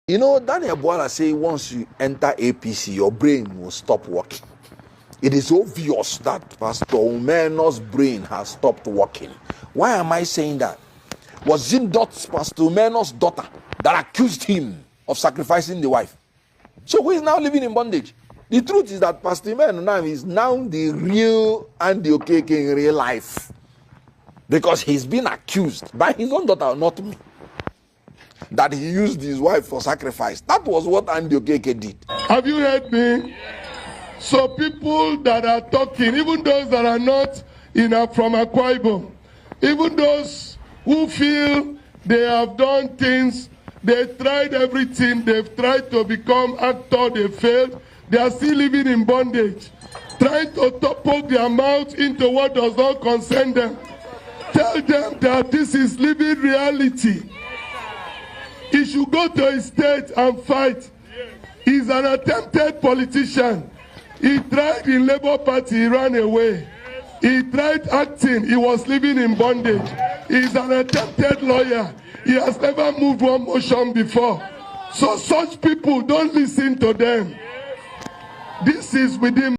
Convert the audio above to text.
You know, Daniel Boala say once you enter APC, your brain will stop working. It is obvious that Pastor Umeno's brain has stopped working. Why am I saying that? Was it not Pastor Umeno's daughter that accused him of sacrificing the wife? So who is now living in bondage? The truth is that Pastor Umeno now is now the real Andy Okeke in real life. Because he's been accused by his own daughter, not me, that he used his wife for sacrifice. That was what Andy Okeke did. Have you heard me? So people that are talking, even those that are not from Akwa Ibom, even those who feel they have done things, they tried everything, they've tried to become actor, they failed, they are still living in bondage, trying to poke their mouth into what does not concern them. Tell them that this is living reality. He should go to his state and fight. He's an attempted politician. He tried in Labour Party, he ran away. He tried acting, he was living in bondage. He's an attempted lawyer. He has never moved one motion before. So such people, don't listen to them. This is within